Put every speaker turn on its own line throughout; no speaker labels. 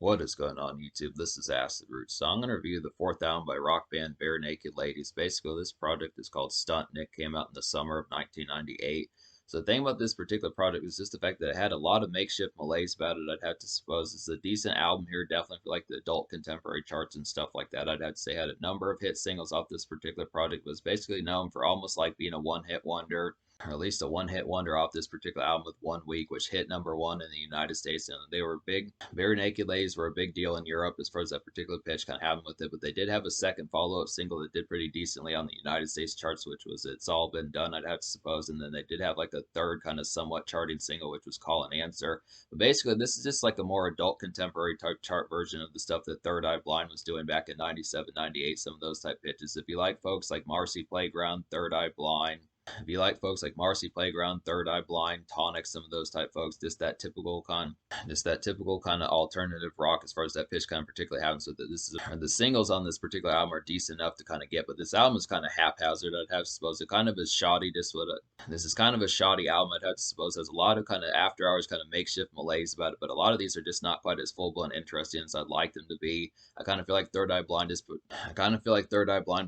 What is going on YouTube? This is Acid Root. So I'm going to review the fourth album by rock band Barenaked Ladies. Basically, this project is called Stunt and it came out in the summer of 1998. So the thing about this particular project is just the fact that it had a lot of makeshift malaise about it. I'd have to suppose it's a decent album here, definitely for like the adult contemporary charts and stuff like that. I'd have to say it had a number of hit singles off this particular project. It was basically known for almost like being a one-hit wonder, or at least a one-hit wonder off this particular album with 1 week, which hit #1 in the United States. And they were big. Barenaked Ladies were a big deal in Europe as far as that particular pitch kind of happened with it. But they did have a second follow-up single that did pretty decently on the United States charts, which was "It's All Been Done," I'd have to suppose. And then they did have like a third kind of somewhat charting single, which was "Call and Answer." But basically, this is just like a more adult contemporary type chart version of the stuff that Third Eye Blind was doing back in '97, '98. Some of those type pitches. If you like folks like Marcy Playground, Third Eye Blind, if you like folks like Marcy Playground, Third Eye Blind, Tonic, some of those type folks, just that typical kind of alternative rock as far as that pitch kind of particularly happens with it. The singles on this particular album are decent enough to kind of get, but this album is kind of haphazard. I'd have to suppose it kind of is shoddy. This is kind of a shoddy album. I'd have to suppose has a lot of kind of after hours kind of makeshift malaise about it, but a lot of these are just not quite as full blown interesting as I'd like them to be. I kind of feel like Third Eye Blind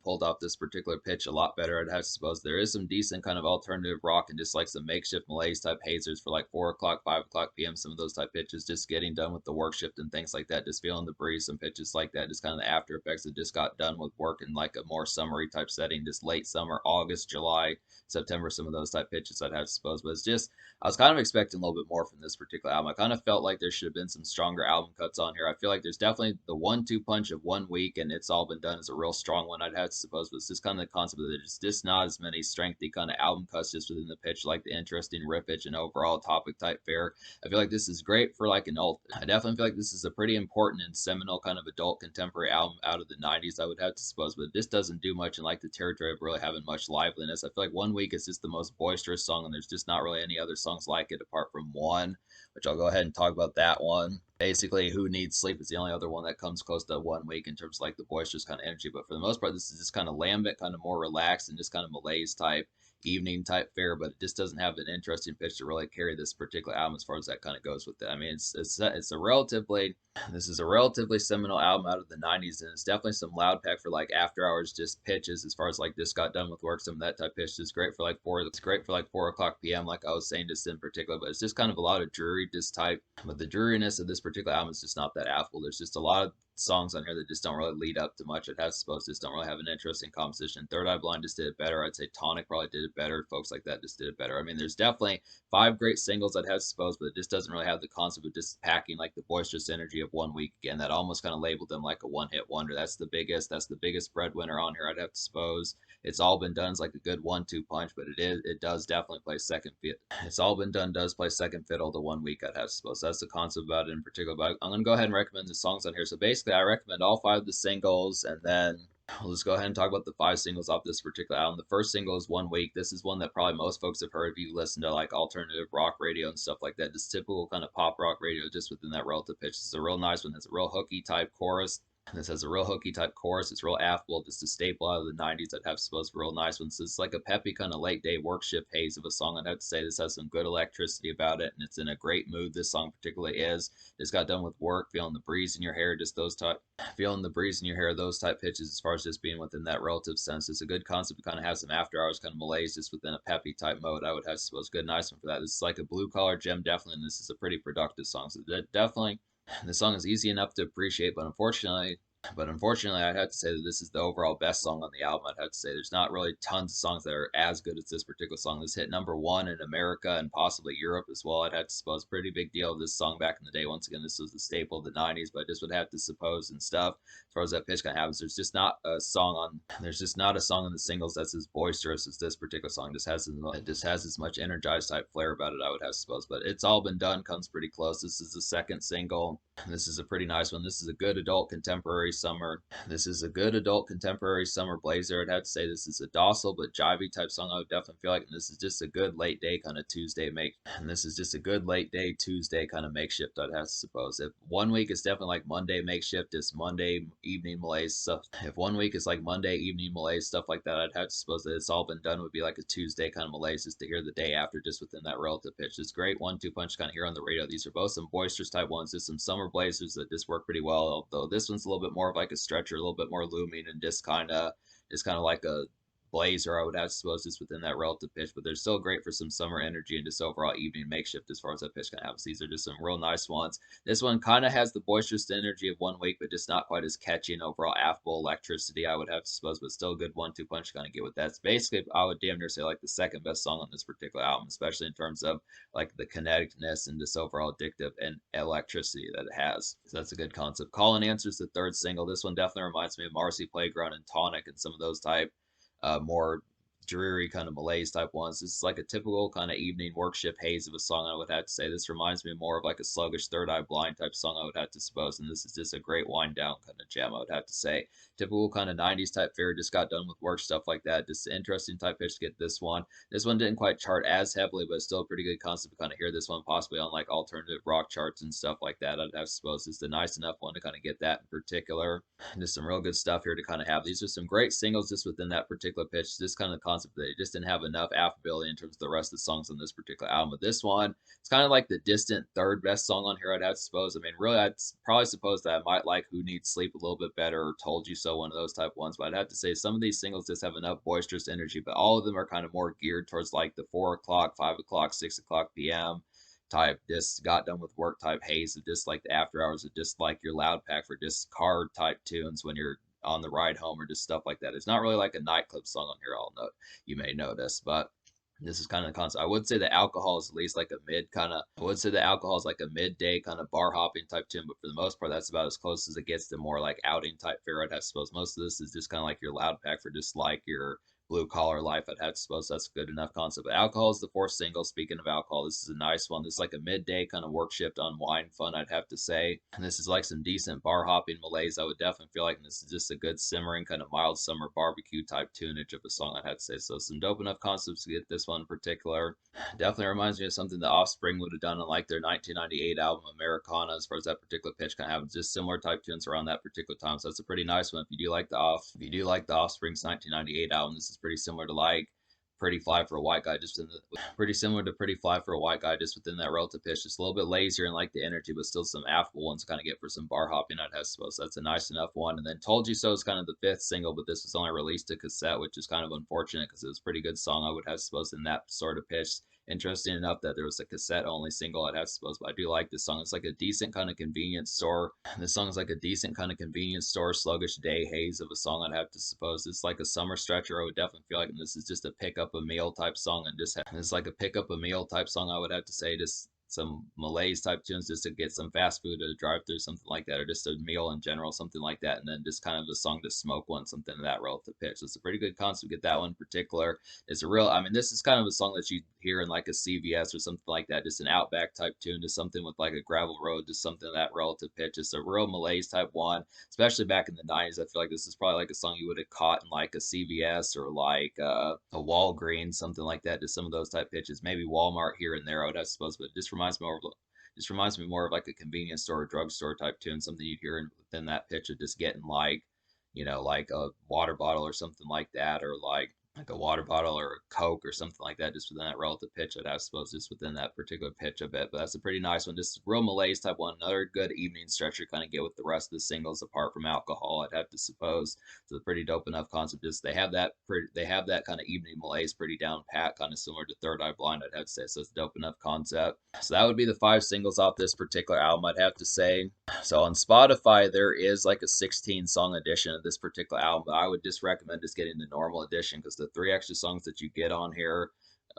pulled off this particular pitch a lot better. I'd have to suppose there is some decent kind of alternative rock and just like some makeshift malaise type hazers for like 4 o'clock, 5 o'clock p.m. Some of those type pitches, just getting done with the workshift and things like that, just feeling the breeze. Some pitches like that, just kind of the after effects that just got done with work in like a more summery type setting, just late summer, August, July, September. Some of those type pitches I'd have to suppose, but it's just I was kind of expecting a little bit more from this particular album. I kind of felt like there should have been some stronger album cuts on here. I feel like there's definitely the 1-2 punch of 1 week and It's All Been Done is a real strong one, I'd have to suppose, but it's just kind of the concept that there's just not as many strengthy kind of album cuts just within the pitch, like the interesting riffage and overall topic type fare. I feel like this is great for like an old. I definitely feel like this is a pretty important and seminal kind of adult contemporary album out of the '90s, I would have to suppose, but this doesn't do much in like the territory of really having much liveliness. I feel like 1 week is just the most boisterous song, and there's just not really any other songs like it apart from one, which I'll go ahead and talk about that one. Basically, Who Needs Sleep is the only other one that comes close to 1 week in terms of like the boisterous kind of energy. But for the most part, this is just kind of lambent, kind of more relaxed and just kind of malaise type evening type fare, but it just doesn't have an interesting pitch to really carry this particular album as far as that kind of goes with it. I mean, it's a relatively this is a relatively seminal album out of the '90s, and it's definitely some loud pack for like after hours just pitches as far as like just got done with work. Some of that type pitch is great for like four. It's great for like 4 o'clock p.m. Like I was saying, just in particular, but it's just kind of a lot of dreary just type. But the dreariness of this particular album is just not that affable. There's just a lot of songs on here that just don't really lead up to much. It has supposed to just don't really have an interesting composition. Third Eye Blind just did it better. I'd say Tonic probably did it better. Folks like that just did it better. I mean, there's definitely 5 great singles I'd have to suppose, but it just doesn't really have the concept of just packing like the boisterous energy of 1 week again. That almost kind of labeled them like a one-hit wonder. That's the biggest breadwinner on here, I'd have to suppose. It's All Been Done is like a good 1-2 punch, but it does definitely play second fiddle. It's All Been Done does play second fiddle to 1 week, I'd have to suppose. That's the concept about it in particular. But I'm gonna go ahead and recommend the songs on here. So basically, I recommend all 5 of the singles, and then we'll just go ahead and talk about the 5 singles off this particular album. The first single is 1 week. This is one that probably most folks have heard if you listen to like alternative rock radio and stuff like that. Just typical kind of pop rock radio, just within that relative pitch. It's a real nice one. It's a real hooky type chorus. This has a real hooky type chorus. It's real affable. Just a staple out of the '90s. I'd have supposed real nice ones. So it's like a peppy kind of late day workshift haze of a song. I'd have to say this has some good electricity about it, and it's in a great mood. This song particularly is. Just got done with work, feeling the breeze in your hair, just those type, feeling the breeze in your hair, those type pitches. As far as just being within that relative sense, it's a good concept to kind of have some after hours kind of malaise just within a peppy type mode. I would have supposed good nice one for that. This is like a blue collar gem definitely, and this is a pretty productive song. So that definitely. The song is easy enough to appreciate, but unfortunately, I'd have to say that this is the overall best song on the album. I'd have to say there's not really tons of songs that are as good as this particular song. This hit #1 in America and possibly Europe as well. I'd have to suppose pretty big deal of this song back in the day. Once again, this was the staple of the '90s, but I just would have to suppose and stuff. As far as that pitch kind of happens, there's just not a song in the singles that's as boisterous as this particular song. It just has as much energized type flair about it, I would have to suppose. But It's All Been Done comes pretty close. This is the second single. This is a pretty nice one. This is a good adult contemporary contemporary summer. This is a good adult contemporary summer blazer. I'd have to say this is a docile but jivey type song. I would definitely feel like, and this is just a good late day kind of Tuesday make. And this is just a good late day Tuesday kind of makeshift, I'd have to suppose. If one week is definitely like Monday makeshift, it's Monday evening malaise stuff. If one week is like Monday evening malaise stuff like that, I'd have to suppose that it's all been done would be like a Tuesday kind of malaise just to hear the day after just within that relative pitch. It's great 1-2 punch kind of here on the radio. These are both some boisterous type ones, just some summer blazers that just work pretty well. Although this one's a little bit more of like a stretcher, a little bit more looming, and just kind of like a blazer, I would have to suppose, just within that relative pitch, but they're still great for some summer energy and just overall evening makeshift as far as that pitch can have. So these are just some real nice ones. This one kind of has the boisterous energy of one week, but just not quite as catchy and overall affable electricity, I would have to suppose, but still a good 1-2 punch to kind of get with that. It's basically, I would damn near say, like the second best song on this particular album, especially in terms of like the kineticness and just overall addictive and electricity that it has. So that's a good concept. Call and Answer is the third single. This one definitely reminds me of Marcy Playground and Tonic and some of those type more dreary kind of malaise type ones. This is like a typical kind of evening workshift haze of a song, I would have to say. This reminds me more of like a sluggish Third Eye Blind type song, I would have to suppose. And this is just a great wind down kind of jam, I would have to say. Typical kind of 90s type fare, just got done with work, stuff like that. Just interesting type pitch to get this one. This one didn't quite chart as heavily, but still a pretty good concept to kind of hear this one possibly on like alternative rock charts and stuff like that. I'd have to suppose it's a nice enough one to kind of get that in particular. Just some real good stuff here to kind of have. These are some great singles just within that particular pitch. This kind of concept that it just didn't have enough affability in terms of the rest of the songs on this particular album. But this one, it's kind of like the distant third best song on here, I'd have to suppose. I mean, really, I'd probably suppose that I might like Who Needs Sleep a little bit better, or Told You So, one of those type ones. But I'd have to say some of these singles just have enough boisterous energy, but all of them are kind of more geared towards like the 4 o'clock, 5 o'clock, 6 o'clock p.m. type, just got done with work type haze, of just like the after hours, of just like your loud pack for just car type tunes when you're on the ride home or just stuff like that. It's not really like a nightclub song on here, I'll note, you may notice, but this is kind of the concept. I would say the alcohol is at least like a mid kind of, I would say the alcohol is like a midday kind of bar hopping type tune, but for the most part, that's about as close as it gets to more like outing type fare, I'd have to suppose. Most of this is just kind of like your loud pack for just like your blue collar life, I'd have to suppose. That's a good enough concept. But alcohol is the fourth single. Speaking of alcohol, this is a nice one. This is like a midday kind of work shift unwind fun, I'd have to say. And this is like some decent bar hopping malaise, I would definitely feel like. And this is just a good simmering kind of mild summer barbecue type tunage of a song, I'd have to say. So some dope enough concepts to get this one in particular. Definitely reminds me of something the Offspring would have done on like their 1998 album Americana, as far as that particular pitch kind of happens. Just similar type tunes around that particular time. So that's a pretty nice one. If you do like the Offspring's 1998 album, this is pretty similar to like Pretty Fly for a White Guy, just in the pretty similar to Pretty Fly for a White Guy, just within that relative pitch. Just a little bit lazier and like the energy, but still some affable ones to kind of get for some bar hopping, I'd have to suppose. So that's a nice enough one. And then Told You So is kind of the fifth single, but this was only released to cassette, which is kind of unfortunate because it was a pretty good song, I would have supposed, in that sort of pitch. Interesting enough that there was a cassette only single, I'd have to suppose, but I do like this song. It's like a decent kind of convenience store. This song is like a decent kind of convenience store sluggish day haze of a song, I'd have to suppose. It's like a summer stretcher, I would definitely feel like, and this is just a pick up a meal type song, and just it's like a pick up a meal type song, I would have to say. Just some malaise type tunes just to get some fast food at a drive through, something like that, or just a meal in general, something like that, and then just kind of a song to smoke one, something of that relative pitch. So it's a pretty good concept. Get that one in particular. It's a real, I mean, this is kind of a song that you hear in like a CVS or something like that, just an Outback type tune, just something with like a gravel road, just something of that relative pitch. It's a real malaise type one, especially back in the 90s. I feel like this is probably like a song you would have caught in like a CVS or like a Walgreens, something like that, just some of those type pitches. Maybe Walmart here and there, I would have supposed, but it just reminds me more of like a convenience store or drugstore type tune, something you'd hear within that pitch of just getting like, you know, like a water bottle or something like that, or like a water bottle or a Coke or something like that, just within that relative pitch, I'd have suppose, just within that particular pitch of it. But that's a pretty nice one, just real malaise type one. Another good evening stretcher, kind of get with the rest of the singles apart from alcohol, I'd have to suppose. So a pretty dope enough concept. Just they have that kind of evening malaise pretty down pat, kind of similar to Third Eye Blind, I'd have to say. So it's a dope enough concept. So that would be the 5 singles off this particular album, I'd have to say. So on Spotify, there is like a 16 song edition of this particular album, but I would just recommend just getting the normal edition, because the 3 extra songs that you get on here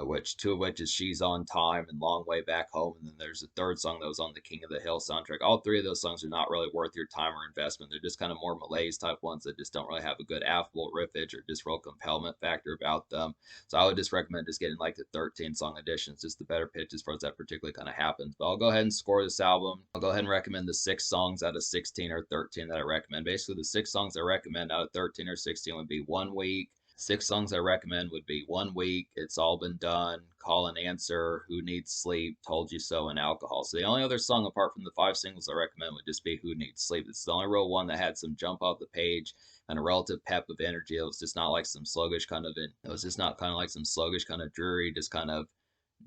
which two of which is She's on Time and Long Way Back Home. And then there's a third song that was on the King of the Hill soundtrack. All three of those songs are not really worth your time or investment. They're just kind of more malaise type ones that just don't really have a good affable riffage or just real compellment factor about them. So I would just recommend just getting like the 13 song edition. It's just the better pitch as far as that particularly kind of happens. But I'll go ahead and score this album. I'll go ahead and recommend the 6 songs out of 16 or 13 that I recommend. Basically, the 6 songs I recommend out of 13 or 16 would be One Week. 6 songs I recommend would be One Week, It's All Been Done, Call and Answer, Who Needs Sleep, Told You So, and Alcohol. So the only other song apart from the 5 singles I recommend would just be Who Needs Sleep. It's the only real one that had some jump off the page and a relative pep of energy. It was just not like some sluggish kind of, it was just not kind of like some sluggish kind of dreary, just kind of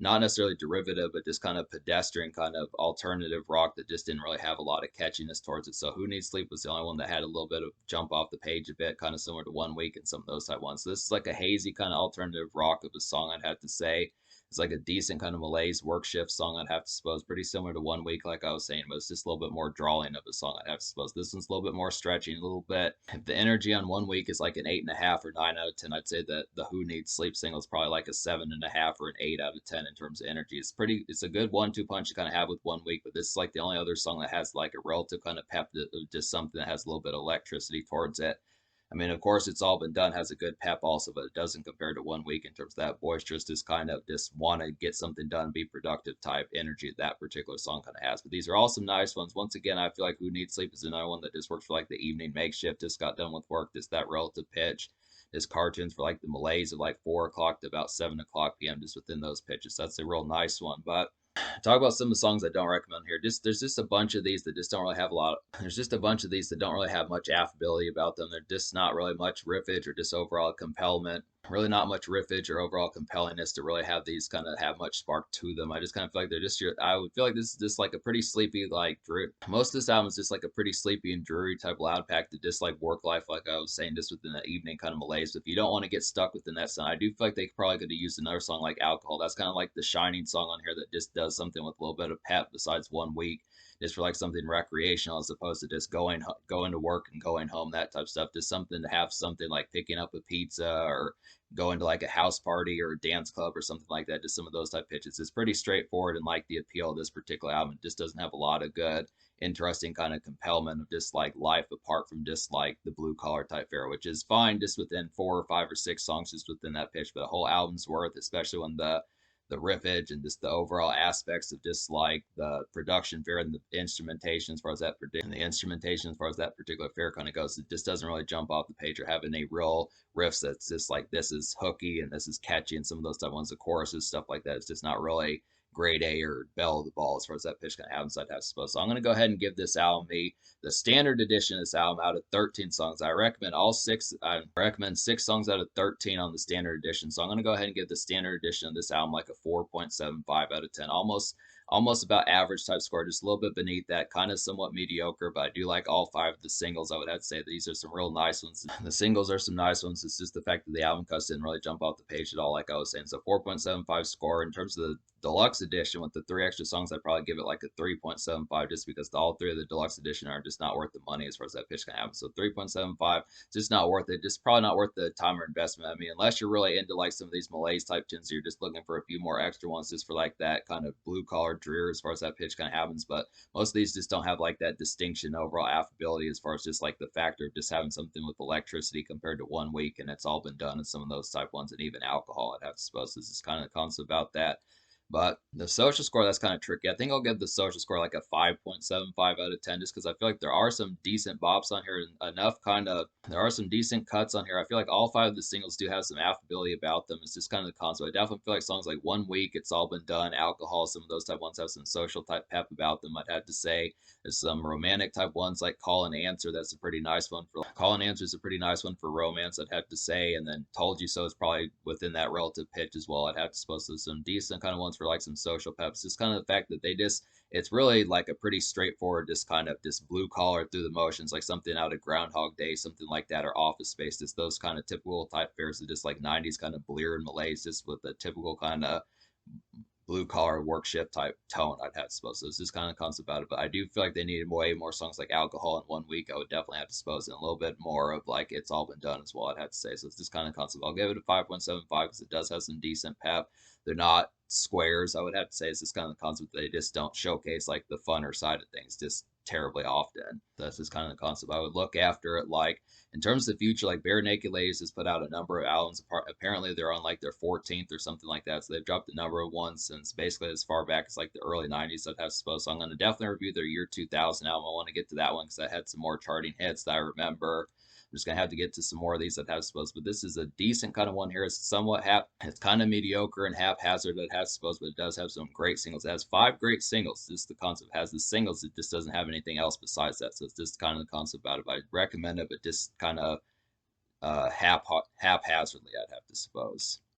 not necessarily derivative, but just kind of pedestrian kind of alternative rock that just didn't really have a lot of catchiness towards it. So Who Needs Sleep was the only one that had a little bit of jump off the page a bit, kind of similar to One Week and some of those type ones. So this is like a hazy kind of alternative rock of a song, I'd have to say. It's like a decent kind of malaise workshift song, I'd have to suppose. Pretty similar to One Week, like I was saying, but it's just a little bit more drawling of a song, I'd have to suppose. This one's a little bit more stretchy, a little bit. If the energy on One Week is like an 8.5 or 9 out of 10, I'd say that the Who Needs Sleep single is probably like a 7.5 or an 8 out of 10 in terms of energy. It's a good 1-2 punch you kind of have with One Week, but this is like the only other song that has like a relative kind of pep, just something that has a little bit of electricity towards it. I mean, of course, It's All Been Done has a good pep also, but it doesn't compare to One Week in terms of that boisterous, just kind of just want to get something done, be productive type energy that particular song kind of has. But these are all some nice ones. Once again, I feel like Who Needs Sleep is another one that just works for like the evening makeshift, just got done with work, just that relative pitch. His cartoons for like the malaise of like 4 o'clock to about 7 o'clock p.m. just within those pitches. That's a real nice one. But talk about some of the songs I don't recommend here. Just there's just a bunch of these that just don't really have a lot. There's just a bunch of these that don't really have much affability about them. They're just not really much riffage or just overall compellment. Really not much riffage or overall compellingness to really have these kind of have much spark to them. I just kind of feel like they're just your. I would feel like this is just like a pretty sleepy like most of this album is just like a pretty sleepy and dreary type loud pack to just like work life, like I was saying, just within that evening kind of malaise. But if you don't want to get stuck within that song, I do feel like they probably could have used another song like Alcohol. That's kind of like the shining song on here that just does something with a little bit of pep besides One Week, just for like something recreational as opposed to just going to work and going home, that type of stuff. Just something to have something like picking up a pizza or going to like a house party or a dance club or something like that. Just some of those type pitches. It's pretty straightforward, and like the appeal of this particular album, it just doesn't have a lot of good, interesting kind of compellment of just like life apart from just like the blue collar type fare, which is fine just within 4 or 5 or 6 songs just within that pitch. But a whole album's worth, especially when the riffage and just the overall aspects of just like the production fair and the instrumentation as far as that particular fair kind of goes, it just doesn't really jump off the page or have any real riffs that's just like this is hooky and this is catchy, and some of those type ones, the choruses, stuff like that, it's just not really grade A or bell of the ball as far as that pitch kind of happens, I'd have to suppose. So I'm going to go ahead and give this album the standard edition of this album out of 13 songs. I recommend 6 songs out of 13 on the standard edition. So I'm going to go ahead and give the standard edition of this album like a 4.75 out of 10. Almost about average type score, just a little bit beneath that, kind of somewhat mediocre, but I do like all 5 of the singles. I would have to say these are some real nice ones. The singles are some nice ones. It's just the fact that the album cuts didn't really jump off the page at all, like I was saying. So 4.75 score. In terms of the deluxe edition with the 3 extra songs, I'd probably give it like a 3.75, just because all 3 of the deluxe edition are just not worth the money as far as that pitch can happen. So 3.75, just not worth it. Just probably not worth the time or investment. I mean, unless you're really into like some of these malaise type tunes, you're just looking for a few more extra ones just for like that kind of blue collar drear as far as that pitch kind of happens. But most of these just don't have like that distinction, overall affability as far as just like the factor of just having something with electricity compared to One Week and It's All Been Done and some of those type ones, and even Alcohol, I'd have to suppose. This is kind of the concept about that. But the social score, that's kind of tricky. I think I'll give the social score like a 5.75 out of 10, just because I feel like there are some decent bops on here, and there are some decent cuts on here. I feel like all 5 of the singles do have some affability about them. It's just kind of the concept. I definitely feel like songs like One Week, It's All Been Done, Alcohol, some of those type ones have some social type pep about them, I'd have to say. There's some romantic type ones like Call and Answer. That's a pretty nice one for Call and Answer is a pretty nice one for romance, I'd have to say. And then Told You So is probably within that relative pitch as well, I'd have to suppose. So some decent kind of ones for like some social peps. Just kind of the fact that it's really like a pretty straightforward, just kind of just blue collar through the motions, like something out of Groundhog Day, something like that, or Office Space. Just those kind of typical type fares of just like 90s kind of blear and malaise, just with a typical kind of blue collar workshift type tone, I'd have to suppose. So it's just kind of concept about it. But I do feel like they needed way more songs like Alcohol in One Week. I would definitely have to suppose, and a little bit more of like It's All Been Done as well, I'd have to say. So it's just kind of concept. I'll give it a 5.75 because it does have some decent pep. They're not squares. I would have to say it's just kind of the concept. They just don't showcase like the funner side of things just terribly often. That's just kind of the concept I would look after it. Like in terms of the future, like Barenaked Ladies has put out a number of albums. Apparently, they're on like their 14th or something like that. So they've dropped a number of ones since basically as far back as like the early 90s, I'd have to suppose. So I'm going to definitely review their year 2000 album. I want to get to that one because I had some more charting hits that I remember. I'm just gonna have to get to some more of these that have supposed, but this is a decent kind of one here. It's somewhat it's kind of mediocre and haphazard. It has supposed, but it does have some great singles. It has 5 great singles. This is the concept. It has the singles. It just doesn't have anything else besides that. So it's just kind of the concept about it. But I recommend it, but just kind of haphazardly, I'd have to suppose.